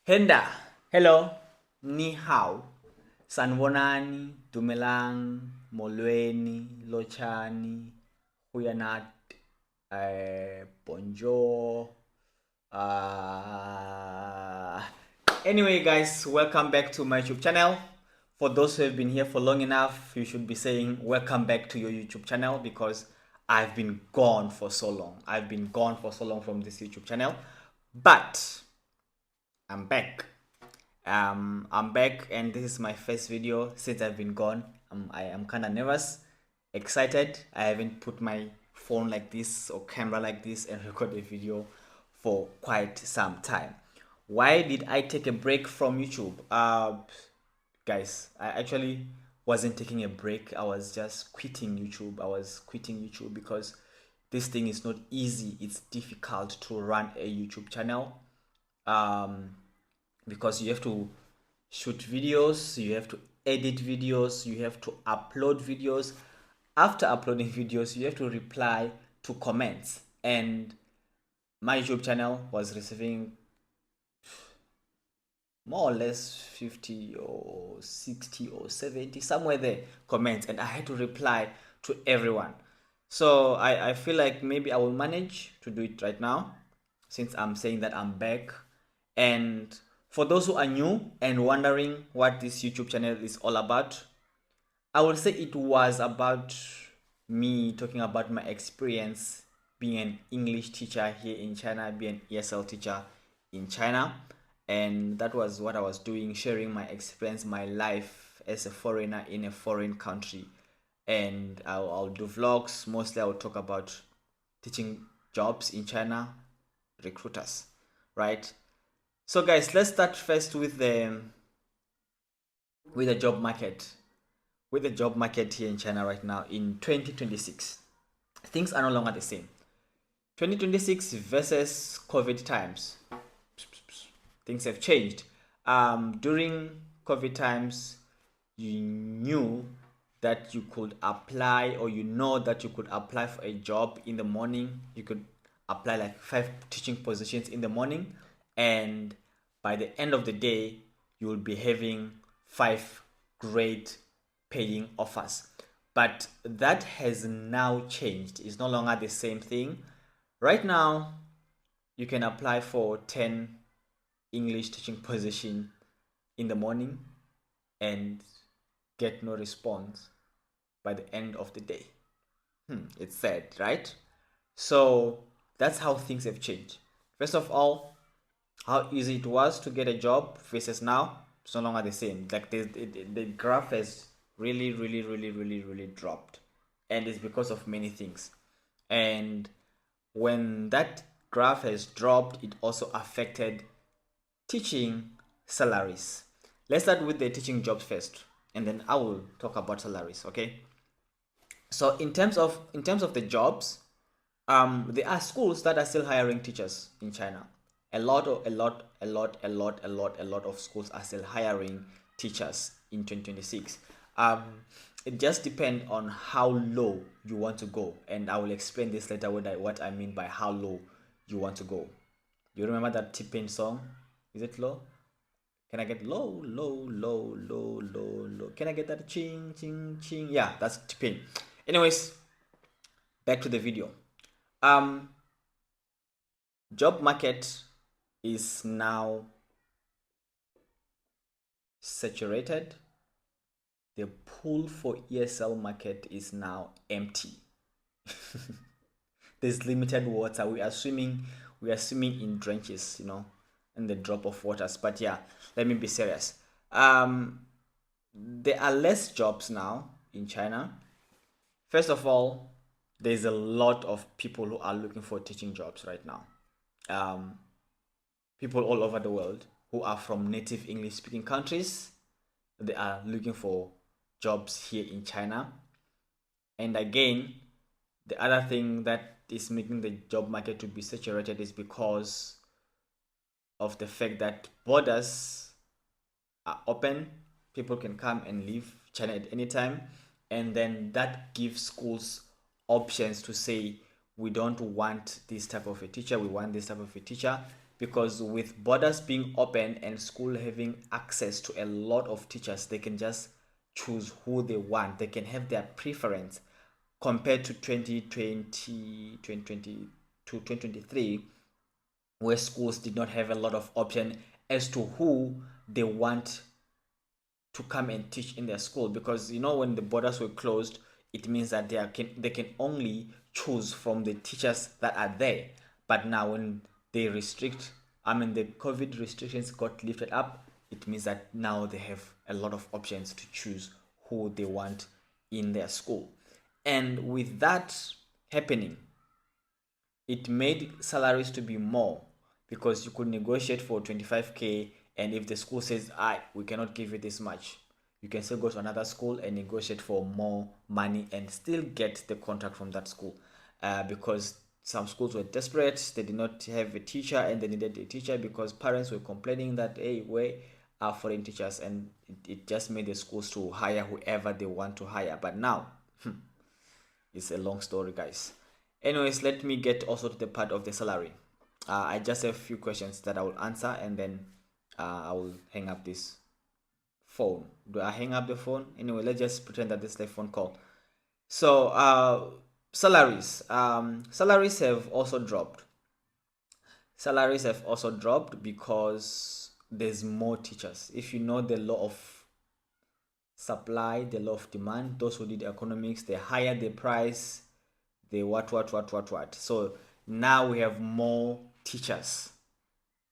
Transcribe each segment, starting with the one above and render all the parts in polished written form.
Henda, hello, ni hao, sanbonani, dumelang, molweni, lochani, huyanat, bonjour. Anyway, guys, welcome back to my YouTube channel. For those who have been here for long enough, you should be saying welcome back to your YouTube channel because I've been gone for so long. I've been gone for so long from this YouTube channel, but I'm back. I'm back, and this is my first video since I've been gone. I am kind of nervous, excited. I haven't put my phone like this or camera like this and record a video for quite some time. Why did I take a break from YouTube? Guys, I actually wasn't taking a break. I was just quitting YouTube. I was quitting YouTube because this thing is not easy. It's difficult to run a YouTube channel. Because you have to shoot videos, you have to edit videos, you have to upload videos. After uploading videos, you have to reply to comments. And my YouTube channel was receiving more or less 50 or 60 or 70, somewhere there, comments, and I had to reply to everyone. So I feel like maybe I will manage to do it right now since I'm saying that I'm back. And for those who are new and wondering what this YouTube channel is all about, I would say it was about me talking about my experience being an English teacher here in China, being an ESL teacher in China. And that was what I was doing, sharing my experience, my life as a foreigner in a foreign country. And I'll do vlogs. Mostly I'll talk about teaching jobs in China, recruiters, right? So guys, let's start first with the job market. With the job market here in China right now in 2026, things are no longer the same. 2026 versus COVID times, things have changed. During COVID times, you knew that you could apply, or you know that you could apply for a job in the morning. You could apply like 5 teaching positions in the morning, and by the end of the day, you will be having 5 great paying offers. But that has now changed. It's no longer the same thing. Right now, you can apply for 10 English teaching position in the morning and get no response by the end of the day. It's sad, right? So that's how things have changed. First of all, how easy it was to get a job versus now, it's no longer the same. Like the graph has really dropped, and it's because of many things. And when that graph has dropped, it also affected teaching salaries. Let's start with the teaching jobs first, and then I will talk about salaries. Okay. So in terms of the jobs, there are schools that are still hiring teachers in China. A lot of schools are still hiring teachers in 2026. It just depends on how low you want to go, and I will explain this later what I mean by how low you want to go. You remember that T-Pain song? Is it low? Can I get low, low, low, low, low, low? Can I get that ching, ching, ching? Yeah, that's T-Pain. Anyways, back to the video. Um, Job market is now saturated. The pool for ESL market is now empty. There's limited water. We are swimming in drenches, in the drop of waters. But yeah, let me be serious. There are less jobs now in China. First of all, there's a lot of people who are looking for teaching jobs right now. People all over the world who are from native English speaking countries, they are looking for jobs here in China. And again, the other thing that is making the job market to be saturated is because of the fact that borders are open. People can come and leave China at any time, and then that gives schools options to say, we don't want this type of a teacher, we want this type of a teacher, because with borders being open and school having access to a lot of teachers, they can just choose who they want. They can have their preference compared to 2020, 2020 to 2023, where schools did not have a lot of option as to who they want to come and teach in their school. Because when the borders were closed, it means that they can only choose from the teachers that are there. But now when they restrict, the COVID restrictions got lifted up, it means that now they have a lot of options to choose who they want in their school. And with that happening, it made salaries to be more, because you could negotiate for 25K, and if the school says, we cannot give you this much, you can still go to another school and negotiate for more money and still get the contract from that school. Because some schools were desperate, they did not have a teacher and they needed a teacher, because parents were complaining that, hey, where are foreign teachers? And it just made the schools to hire whoever they want to hire. But now it's a long story, guys. Anyways, let me get also to the part of the salary. I just have a few questions that I will answer, and then I will hang up this phone. Do I hang up the phone? Anyway, let's just pretend that this is a phone call. So, salaries. Salaries have also dropped. Salaries have also dropped because there's more teachers. If you know the law of supply, the law of demand, those who did economics, they higher the price, they what. So now we have more teachers.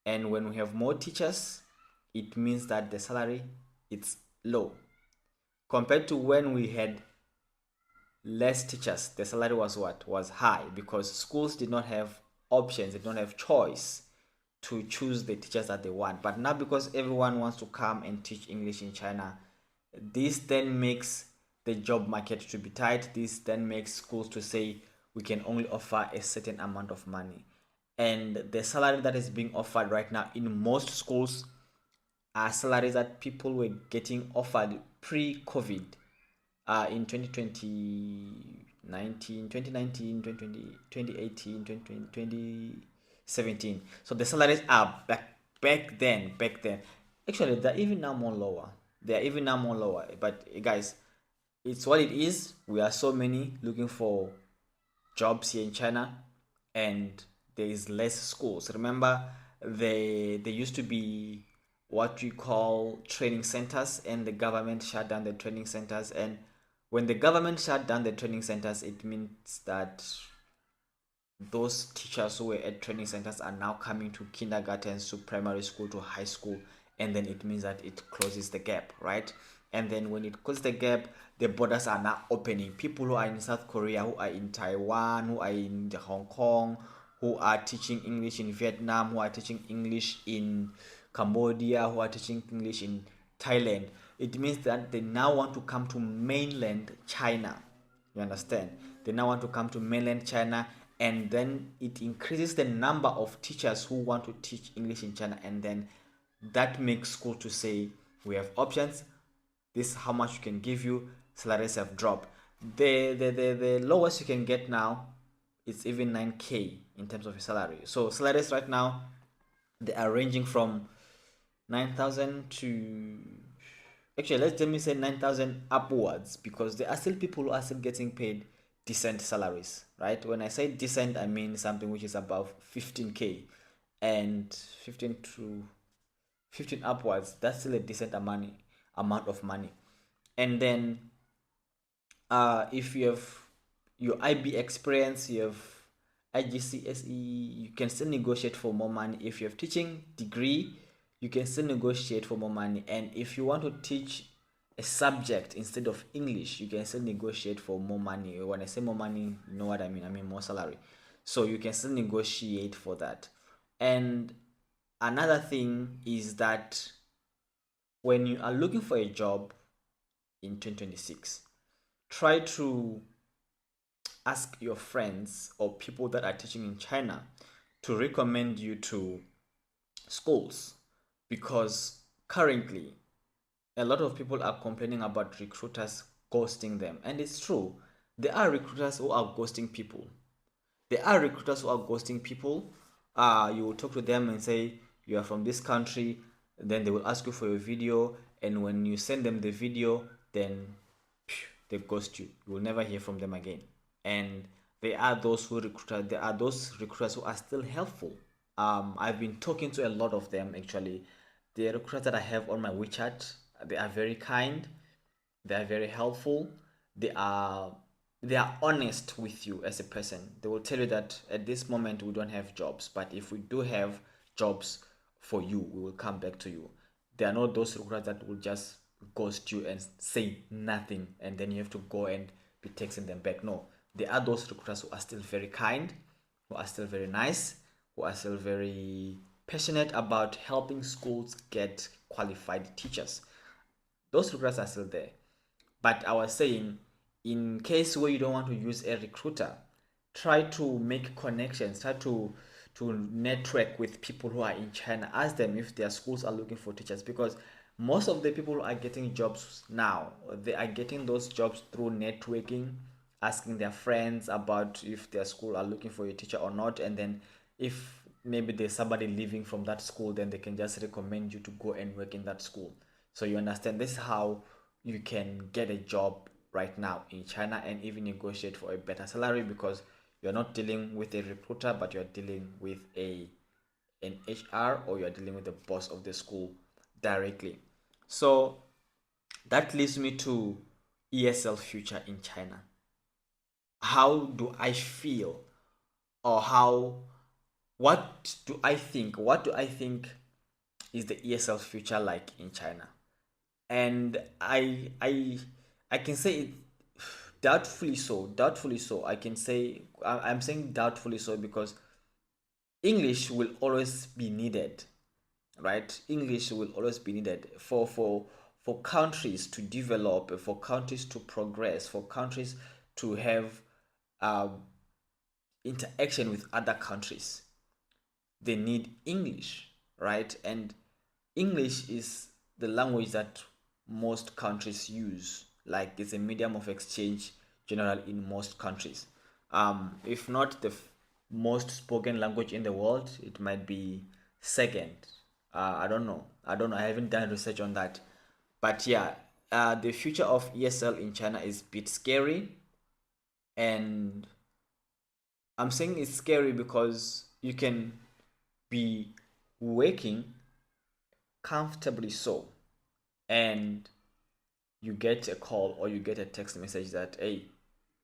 And when we have more teachers, it means that the salary, it's low. Compared to when we had less teachers, the salary was what? Was high, because schools did not have options, they don't have choice to choose the teachers that they want. But now, because everyone wants to come and teach English in China, this then makes the job market to be tight. This then makes schools to say we can only offer a certain amount of money. And the salary that is being offered right now in most schools are salaries that people were getting offered pre-COVID, in 2019, 2018, 2017. So the salaries are back then. Actually, they're even now more lower. But guys, it's what it is. We are so many looking for jobs here in China, and there is less schools. Remember, there used to be what we call training centers, and the government shut down the training centers. And when the government shut down the training centers, it means that those teachers who were at training centers are now coming to kindergartens, to primary school, to high school, and then it means that it closes the gap, right? And then when it closes the gap, the borders are now opening. People who are in South Korea, who are in Taiwan, who are in Hong Kong, who are teaching English in Vietnam, who are teaching English in Cambodia, who are teaching English in Thailand, it means that they now want to come to mainland China. You understand? They now want to come to mainland China, and then it increases the number of teachers who want to teach English in China, and then that makes school to say, we have options, this is how much we can give you. Salaries have dropped. The lowest you can get now is even 9K in terms of your salary. So salaries right now, they are ranging from 9,000 to, actually, let me say 9,000 upwards, because there are still people who are still getting paid decent salaries, right? When I say decent, I mean something which is above 15K, and 15 upwards, that's still a decent amount of money. And then if you have your IB experience, you have IGCSE, you can still negotiate for more money. If you have teaching degree, you can still negotiate for more money. And if you want to teach a subject instead of English, you can still negotiate for more money. When I say more money, you know what I mean? I mean more salary. So you can still negotiate for that. And another thing is that when you are looking for a job in 2026, try to ask your friends or people that are teaching in China to recommend you to schools, because currently a lot of people are complaining about recruiters ghosting them. And it's true, there are recruiters who are ghosting people. You will talk to them and say you are from this country, then they will ask you for your video, and when you send them the video, then they ghost you. You will never hear from them again. And there are those recruiters who are still helpful. I've been talking to a lot of them actually. The recruiters that I have on my WeChat, they are very kind, they are very helpful, they are they are honest with you as a person. They will tell you that at this moment we don't have jobs, but if we do have jobs for you, we will come back to you. They are not those recruiters that will just ghost you and say nothing and then you have to go and be texting them back. No, there are those recruiters who are still very kind, who are still very nice, who are still very passionate about helping schools get qualified teachers. Those recruiters are still there. But I was saying, in case where you don't want to use a recruiter, try to make connections, try to network with people who are in China. Ask them if their schools are looking for teachers, because most of the people who are getting jobs now, they are getting those jobs through networking, asking their friends about if their school are looking for a teacher or not, and then if maybe there's somebody leaving from that school, then they can just recommend you to go and work in that school. So you understand, this is how you can get a job right now in China and even negotiate for a better salary, because you're not dealing with a recruiter, but you're dealing with an HR, or you're dealing with the boss of the school directly. So that leads me to ESL future in China. How do I feel, or what do I think? What do I think is the ESL future like in China? And I can say it doubtfully so. Doubtfully so. I can say I'm saying doubtfully so because English will always be needed, right? English will always be needed for countries to develop, for countries to progress, for countries to have um, interaction with other countries. They need English, right? And English is the language that most countries use. Like, it's a medium of exchange general in most countries. If not the most spoken language in the world, it might be second. I don't know. I don't know. I haven't done research on that. But yeah, the future of ESL in China is a bit scary, and I'm saying it's scary because you can be working comfortably so, and you get a call or you get a text message that, hey,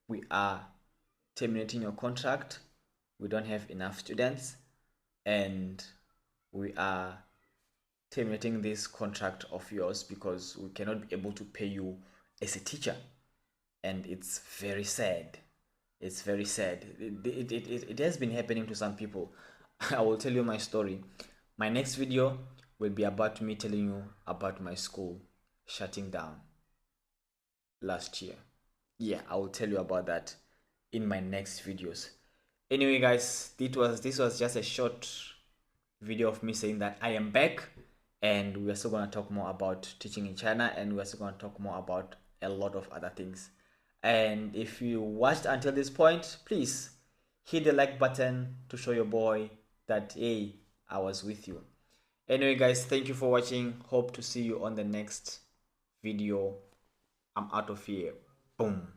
we are terminating your contract, we don't have enough students, and we are terminating this contract of yours because we cannot be able to pay you as a teacher. And it's very sad. It's very sad. It has been happening to some people. I will tell you my story. My next video will be about me telling you about my school shutting down last year. Yeah, I will tell you about that in my next videos. Anyway, guys, this was just a short video of me saying that I am back, and we are still going to talk more about teaching in China, and we are still going to talk more about a lot of other things. And if you watched until this point, please hit the like button to show your boy that, hey, I was with you. Anyway, guys, thank you for watching. Hope to see you on the next video. I'm out of here. Boom.